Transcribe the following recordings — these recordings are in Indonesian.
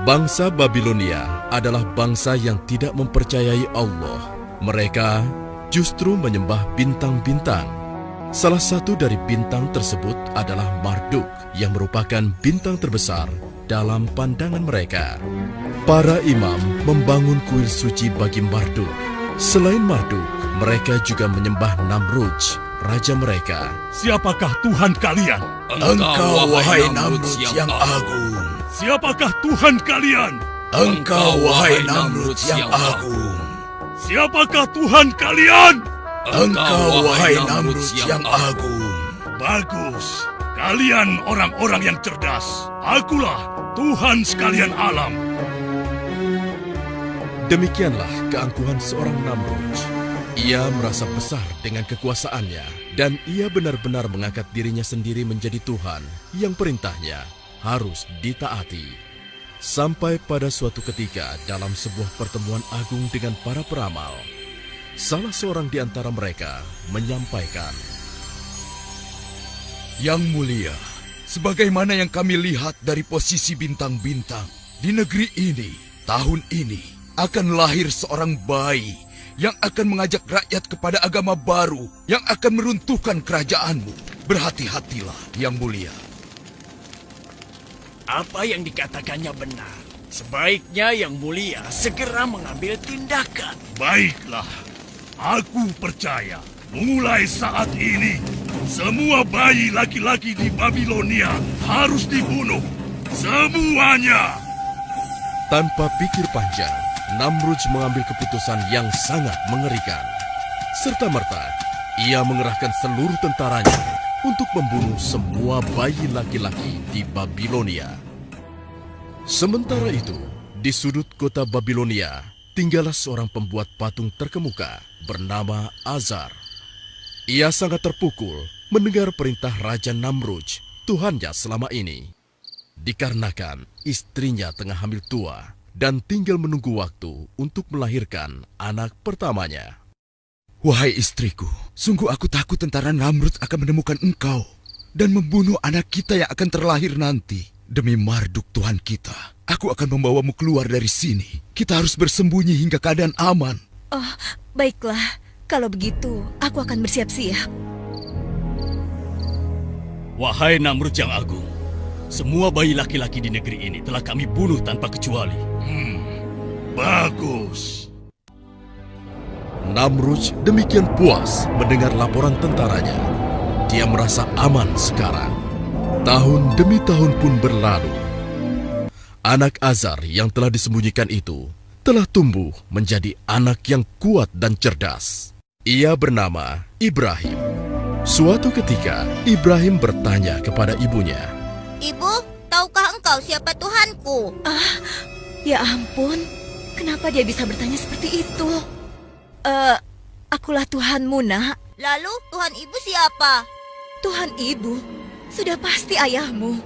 Bangsa Babilonia adalah bangsa yang tidak mempercayai Allah. Mereka justru menyembah bintang-bintang. Salah satu dari bintang tersebut adalah Marduk, yang merupakan bintang terbesar dalam pandangan mereka. Para imam membangun kuil suci bagi Marduk. Selain Marduk, mereka juga menyembah Namrudz, raja mereka. Siapakah Tuhan kalian? Engkau, wahai Namrudz yang agung. Siapakah Tuhan kalian? Engkau, wahai Namrudz yang agung. Siapakah Tuhan kalian? Engkau, wahai Namrudz yang agung. Bagus. Kalian orang-orang yang cerdas. Akulah Tuhan sekalian alam. Demikianlah keangkuhan seorang Namrudz. Ia merasa besar dengan kekuasaannya, dan ia benar-benar mengangkat dirinya sendiri menjadi Tuhan yang perintahnya harus ditaati. Sampai pada suatu ketika dalam sebuah pertemuan agung dengan para peramal, salah seorang di antara mereka menyampaikan, Yang mulia, sebagaimana yang kami lihat dari posisi bintang-bintang, di negeri ini, tahun ini, akan lahir seorang bayi yang akan mengajak rakyat kepada agama baru yang akan meruntuhkan kerajaanmu. Berhati-hatilah, Yang mulia. Apa yang dikatakannya benar. Sebaiknya Yang Mulia segera mengambil tindakan. Baiklah, aku percaya. Mulai saat ini, semua bayi laki-laki di Babilonia harus dibunuh. Semuanya. tanpa pikir panjang, Namrudz mengambil keputusan yang sangat mengerikan. Serta-merta, ia mengerahkan seluruh tentaranya untuk membunuh semua bayi laki-laki di Babilonia. Sementara itu, di sudut kota Babilonia, tinggallah seorang pembuat patung terkemuka bernama Azar. Ia sangat terpukul mendengar perintah Raja Namrudz, Tuhannya selama ini. Dikarenakan istrinya tengah hamil tua dan tinggal menunggu waktu untuk melahirkan anak pertamanya. Wahai istriku, sungguh aku takut tentara Namrudz akan menemukan engkau dan membunuh anak kita yang akan terlahir nanti. Demi Marduk Tuhan kita, aku akan membawamu keluar dari sini. Kita harus bersembunyi hingga keadaan aman. Oh, baiklah. Kalau begitu, aku akan bersiap-siap. Wahai Namrudz yang agung, semua bayi laki-laki di negeri ini telah kami bunuh tanpa kecuali. Bagus. Namrudz demikian puas mendengar laporan tentaranya. Dia merasa aman sekarang. Tahun demi tahun pun berlalu. Anak Azar yang telah disembunyikan itu telah tumbuh menjadi anak yang kuat dan cerdas. Ia bernama Ibrahim. Suatu ketika, Ibrahim bertanya kepada ibunya, Ibu, tahukah engkau siapa Tuhanku? Ya ampun, kenapa dia bisa bertanya seperti itu? Akulah Tuhanmu, nak. Lalu Tuhan ibu siapa? Tuhan ibu, sudah pasti ayahmu.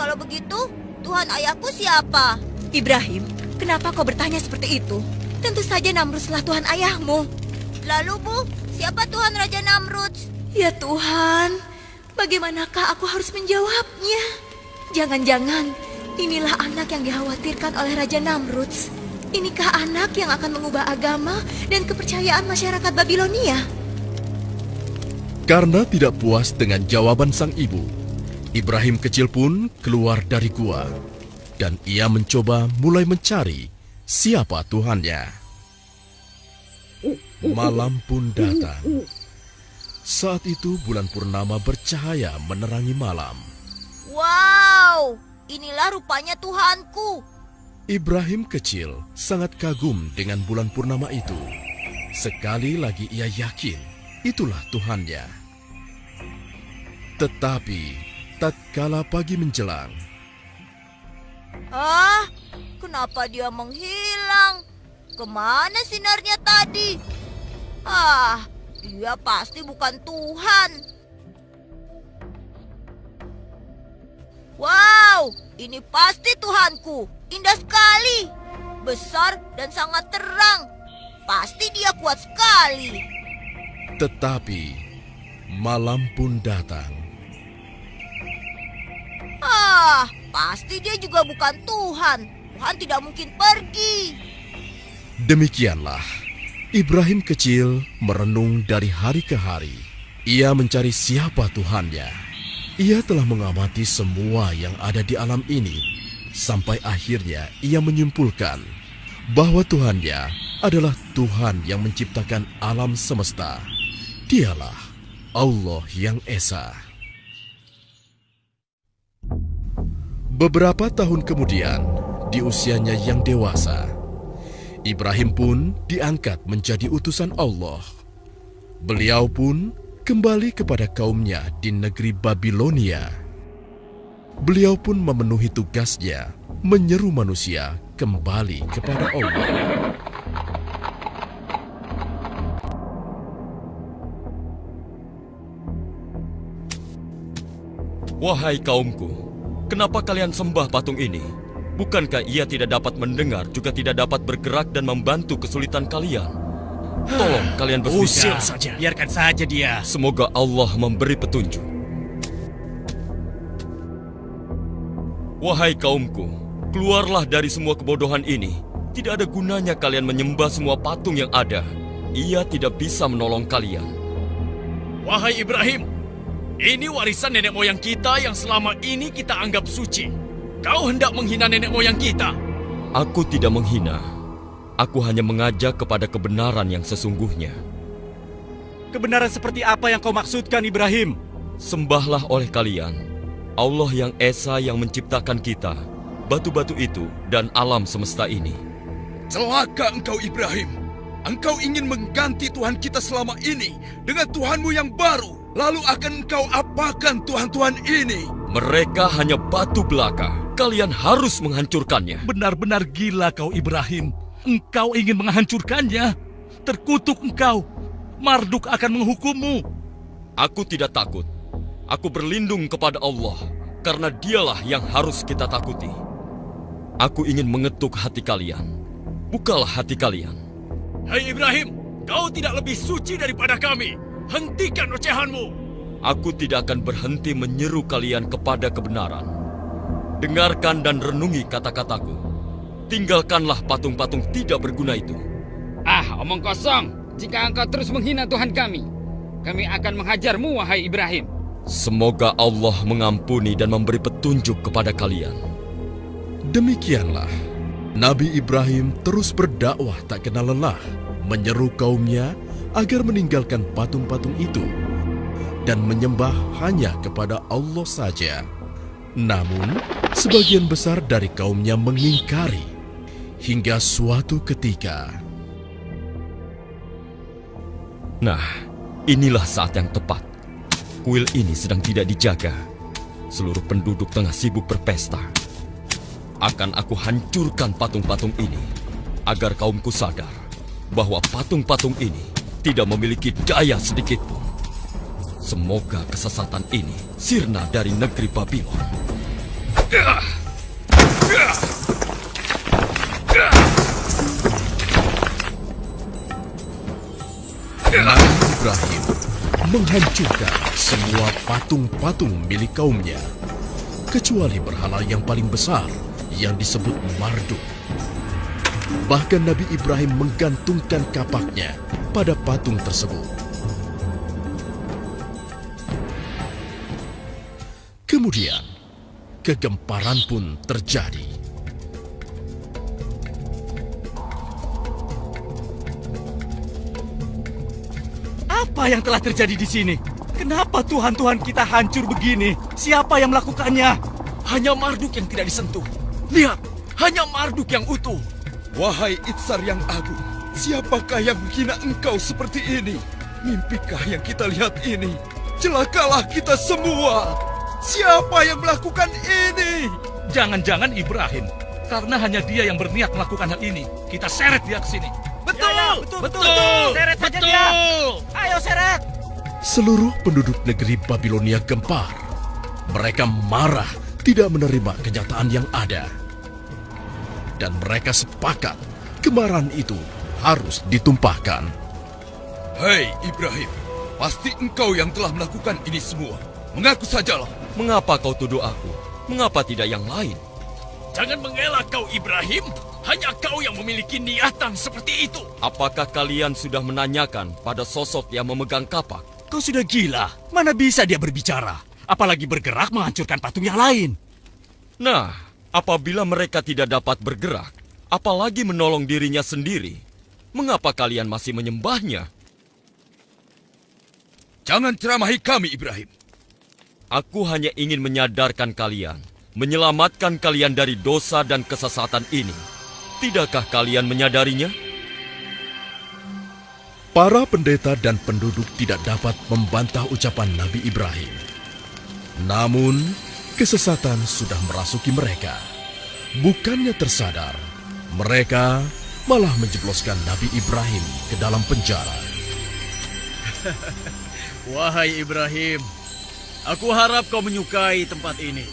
Kalau begitu, Tuhan ayahku siapa? Ibrahim, kenapa kau bertanya seperti itu? Tentu saja Namrudzlah Tuhan ayahmu. Lalu Bu, siapa Tuhan Raja Namrudz? Ya Tuhan, bagaimanakah aku harus menjawabnya? Jangan-jangan inilah anak yang dikhawatirkan oleh Raja Namrudz. Inikah anak yang akan mengubah agama dan kepercayaan masyarakat Babilonia? karena tidak puas dengan jawaban sang ibu, Ibrahim kecil pun keluar dari gua dan ia mencoba mulai mencari siapa Tuhannya. Malam pun datang. Saat itu bulan purnama bercahaya menerangi malam. Wow, inilah rupanya Tuhanku. Ibrahim kecil sangat kagum dengan bulan purnama itu. Sekali lagi ia yakin itulah Tuhannya. Tetapi tatkala pagi menjelang, Kenapa dia menghilang? Kemana sinarnya tadi? Dia pasti bukan Tuhan. Wow, ini pasti Tuhanku. Indah sekali. Besar dan sangat terang. kuat sekali. Tetapi malam pun datang. Pasti dia juga bukan Tuhan. Tuhan tidak mungkin pergi. Demikianlah, Ibrahim kecil merenung dari hari ke hari. Ia mencari siapa Tuhannya. Ia telah mengamati semua yang ada di alam ini, sampai akhirnya ia menyimpulkan bahwa Tuhannya adalah Tuhan yang menciptakan alam semesta. Dialah Allah yang Esa. Beberapa tahun kemudian, di usianya yang dewasa, Ibrahim pun diangkat menjadi utusan Allah. Beliau pun kembali kepada kaumnya di negeri Babilonia. Beliau pun memenuhi tugasnya menyeru manusia kembali kepada Allah. Wahai kaumku, kenapa kalian sembah patung ini? Bukankah ia tidak dapat mendengar, juga tidak dapat bergerak dan membantu kesulitan kalian? Tolong kalian Usir berpikir. saja. Biarkan saja dia. Semoga Allah memberi petunjuk. Wahai kaumku, keluarlah dari semua kebodohan ini. Tidak ada gunanya kalian menyembah semua patung yang ada. Ia tidak bisa menolong kalian. Wahai Ibrahim, ini warisan nenek moyang kita yang selama ini kita anggap suci. Kau hendak menghina nenek moyang kita. Aku tidak menghina. Aku hanya mengajak kepada kebenaran yang sesungguhnya. Kebenaran seperti apa yang kau maksudkan, Ibrahim? Sembahlah oleh kalian Allah yang Esa yang menciptakan kita, batu-batu itu, dan alam semesta ini. Celaka engkau Ibrahim. Engkau ingin mengganti Tuhan kita selama ini dengan Tuhanmu yang baru. Lalu akan engkau apakan Tuhan-Tuhan ini? Mereka hanya batu belaka. Kalian harus menghancurkannya. Benar-benar gila kau Ibrahim. Engkau ingin menghancurkannya. Terkutuk engkau. Marduk akan menghukummu. Aku tidak takut. Aku berlindung kepada Allah, karena dialah yang harus kita takuti. Aku ingin mengetuk hati kalian. Bukalah hati kalian. Hai Ibrahim, kau tidak lebih suci daripada kami. Hentikan ocehanmu. Aku tidak akan berhenti menyeru kalian kepada kebenaran. Dengarkan dan renungi kata-kataku. Tinggalkanlah patung-patung tidak berguna itu. Omong kosong. Jika engkau terus menghina Tuhan kami akan menghajarmu, wahai Ibrahim. Semoga Allah mengampuni dan memberi petunjuk kepada kalian. Demikianlah, Nabi Ibrahim terus berdakwah tak kenal lelah, menyeru kaumnya agar meninggalkan patung-patung itu dan menyembah hanya kepada Allah saja. Namun, sebagian besar dari kaumnya mengingkari hingga suatu ketika. Nah, inilah saat yang tepat. Kuil ini sedang tidak dijaga. Seluruh penduduk tengah sibuk berpesta. Akan aku hancurkan patung-patung ini agar kaumku sadar bahwa patung-patung ini tidak memiliki daya sedikitpun. Semoga kesesatan ini sirna dari negeri Babylon. Nabi Ibrahim menghancurkan semua patung-patung milik kaumnya, kecuali berhala yang paling besar yang disebut Marduk. Bahkan Nabi Ibrahim menggantungkan kapaknya pada patung tersebut. Kemudian, kegemparan pun terjadi. Apa yang telah terjadi di sini? Kenapa Tuhan-Tuhan kita hancur begini? Siapa yang melakukannya? Hanya Marduk yang tidak disentuh. Lihat, hanya Marduk yang utuh. Wahai Itsar yang agung, siapakah yang menghina engkau seperti ini? Mimpikah yang kita lihat ini? Celakalah kita semua. Siapa yang melakukan ini? Jangan-jangan Ibrahim. Karena hanya dia yang berniat melakukan hal ini. Kita seret dia ke sini. Betul. Seret saja dia. Ayo seret. Seluruh penduduk negeri Babilonia gempar. Mereka marah, tidak menerima kenyataan yang ada. Dan mereka sepakat kemarahan itu harus ditumpahkan. Hei Ibrahim, pasti engkau yang telah melakukan ini semua. Mengaku sajalah. Mengapa kau tuduh aku? Mengapa tidak yang lain? Jangan mengelak kau Ibrahim. Hanya kau yang memiliki niatan seperti itu. Apakah kalian sudah menanyakan pada sosok yang memegang kapak? Kau sudah gila. Mana bisa dia berbicara? Apalagi bergerak menghancurkan patung yang lain. Nah, apabila mereka tidak dapat bergerak, apalagi menolong dirinya sendiri, mengapa kalian masih menyembahnya? Jangan ceramahi kami, Ibrahim. Aku hanya ingin menyadarkan kalian, menyelamatkan kalian dari dosa dan kesesatan ini. Tidakkah kalian menyadarinya? Para pendeta dan penduduk tidak dapat membantah ucapan Nabi Ibrahim. Namun, kesesatan sudah merasuki mereka. Bukannya tersadar, mereka malah menjebloskan Nabi Ibrahim ke dalam penjara. Wahai Ibrahim, aku harap kau menyukai tempat ini.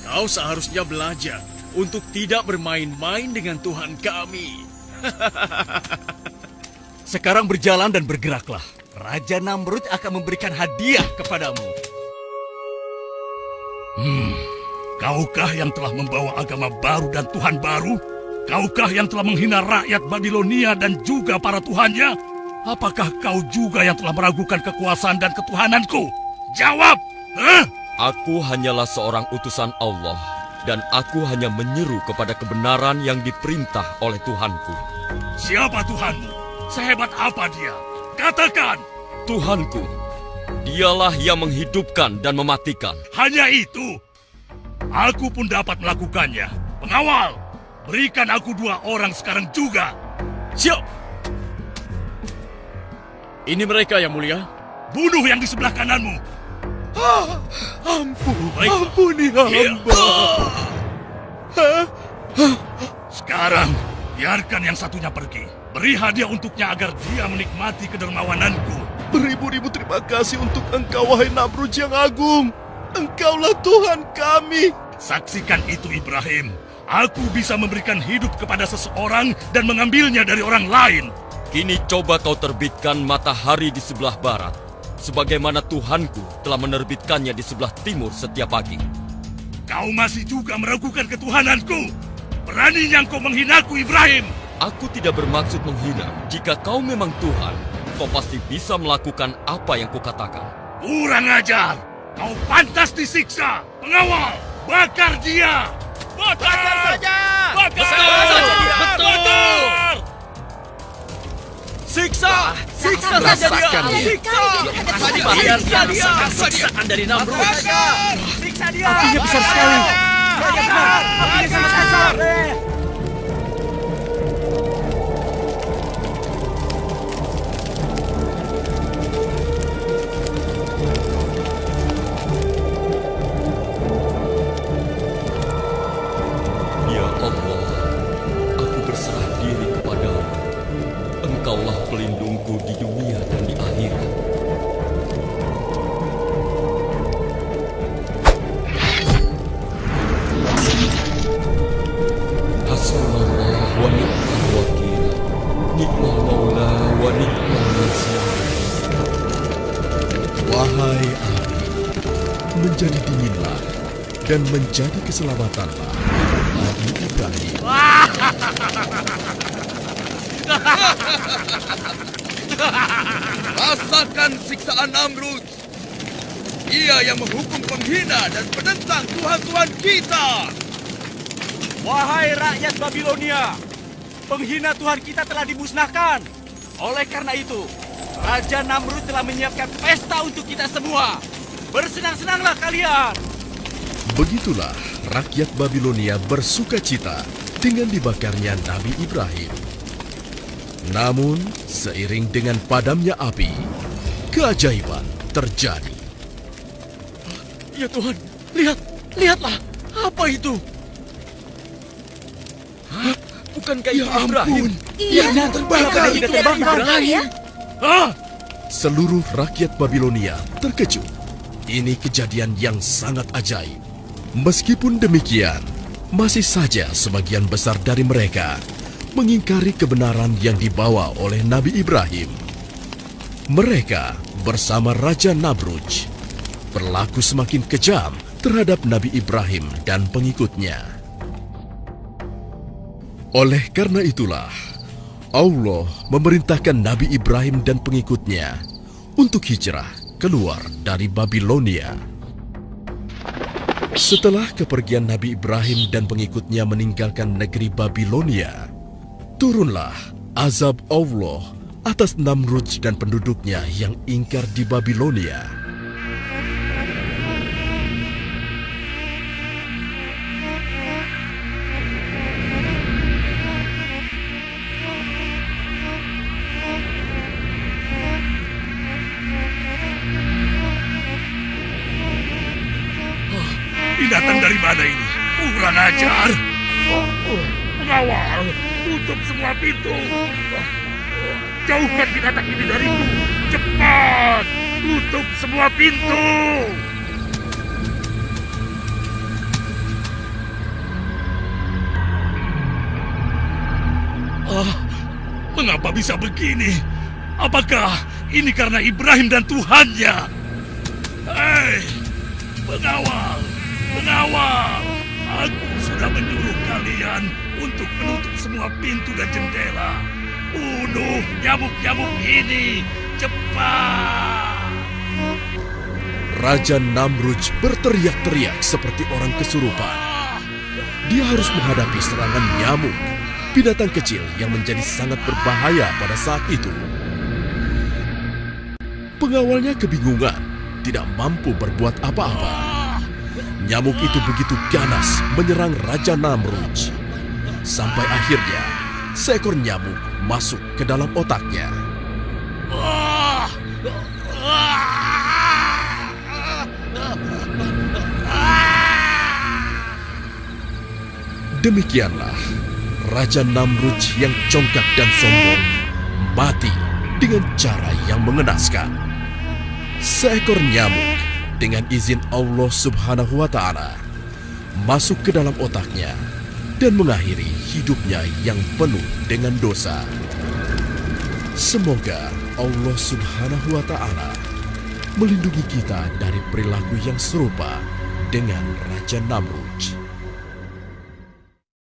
Kau seharusnya belajar untuk tidak bermain-main dengan Tuhan kami. Sekarang berjalan dan bergeraklah. Raja Namrud akan memberikan hadiah kepadamu. Kaukah yang telah membawa agama baru dan Tuhan baru? Kaukah yang telah menghina rakyat Babilonia dan juga para tuhannya? Apakah kau juga yang telah meragukan kekuasaan dan ketuhananku? Jawab! Aku hanyalah seorang utusan Allah, dan aku hanya menyeru kepada kebenaran yang diperintah oleh Tuhanku. Siapa Tuhanmu? Sehebat apa dia? Katakan! Tuhanku, dialah yang menghidupkan dan mematikan. Hanya itu? Aku pun dapat melakukannya. Pengawal, berikan aku 2 orang sekarang juga. Siap! Ini mereka yang mulia. Bunuh yang di sebelah kananmu. Ampuni hamba. Sekarang, biarkan yang satunya pergi. Beri hadiah untuknya agar dia menikmati kedermawananku. Beribu-ribu terima kasih untuk engkau, wahai Namrud yang agung. Engkaulah Tuhan kami. Saksikan itu, Ibrahim. Aku bisa memberikan hidup kepada seseorang dan mengambilnya dari orang lain. Kini coba kau terbitkan matahari di sebelah barat, sebagaimana Tuhanku telah menerbitkannya di sebelah timur setiap pagi. Kau masih juga meragukan ketuhananku. Beraninya kau menghinaku, Ibrahim. Aku tidak bermaksud menghina. Jika kau memang Tuhan, kau pasti bisa melakukan apa yang kukatakan. Kurang ajar. Kau pantas disiksa. Pengawal, bakar dia. Bakar saja. Bakar saja dia. Betul. Siksa! Siksa saja dia! Siksa! Siksa dia! Siksaan dari Namrud! Siksa dia! Apinya besar sekali. Apinya sangat besar. Ya Allah, aku berserah diri kepadamu. Engkaulah pelindungku di dunia dan di akhirat. Hasbunallah wa ni'mal wakil. Ni'mal maula wa ni'mal nasir. Wahai api, menjadi dinginlah dan menjadi keselamatanlah bagi Ibrahim. Rasakan siksaan Namrud. Ia yang menghukum penghina dan penentang Tuhan-Tuhan kita. Wahai rakyat Babilonia, penghina Tuhan kita telah dimusnahkan. Oleh karena itu, Raja Namrud telah menyiapkan pesta untuk kita semua. Bersenang-senanglah kalian. Begitulah rakyat Babilonia bersuka cita dengan dibakarnya Nabi Ibrahim. Namun, seiring dengan padamnya api, keajaiban terjadi. Ya Tuhan, lihatlah. Apa itu? Bukankah Ya itu Ibrahim? ampun. Iya, terbakar. tidak terbakar ya. Seluruh rakyat Babilonia terkejut. Ini kejadian yang sangat ajaib. Meskipun demikian, masih saja sebagian besar dari mereka mengingkari kebenaran yang dibawa oleh Nabi Ibrahim. Mereka bersama Raja Namrudz berlaku semakin kejam terhadap Nabi Ibrahim dan pengikutnya. Oleh karena itulah, Allah memerintahkan Nabi Ibrahim dan pengikutnya untuk hijrah keluar dari Babilonia. Setelah kepergian Nabi Ibrahim dan pengikutnya meninggalkan negeri Babilonia, turunlah azab Allah atas Namrudz dan penduduknya yang ingkar di Babilonia. Ini datang dari mana ini? Kurang ajar. Pengawal, tutup semua pintu. Jauhkan binatang ini dariku. Cepat, tutup semua pintu. Mengapa bisa begini? Apakah ini karena Ibrahim dan Tuhannya? Hei, pengawal, pengawal. Aku sudah menyuruh kalian untuk menutup semua pintu dan jendela. Bunuh nyamuk-nyamuk ini, cepat! Raja Namrudz berteriak-teriak seperti orang kesurupan. Dia harus menghadapi serangan nyamuk, binatang kecil yang menjadi sangat berbahaya pada saat itu. Pengawalnya kebingungan, tidak mampu berbuat apa-apa. Nyamuk itu begitu ganas menyerang Raja Namrudz. Sampai akhirnya, seekor nyamuk masuk ke dalam otaknya. Demikianlah, Raja Namrudz yang congkak dan sombong mati dengan cara yang mengenaskan. Seekor nyamuk dengan izin Allah Subhanahu wa Ta'ala masuk ke dalam otaknya dan mengakhiri hidupnya yang penuh dengan dosa. Semoga Allah Subhanahu wa Ta'ala melindungi kita dari perilaku yang serupa dengan Raja Namrudz.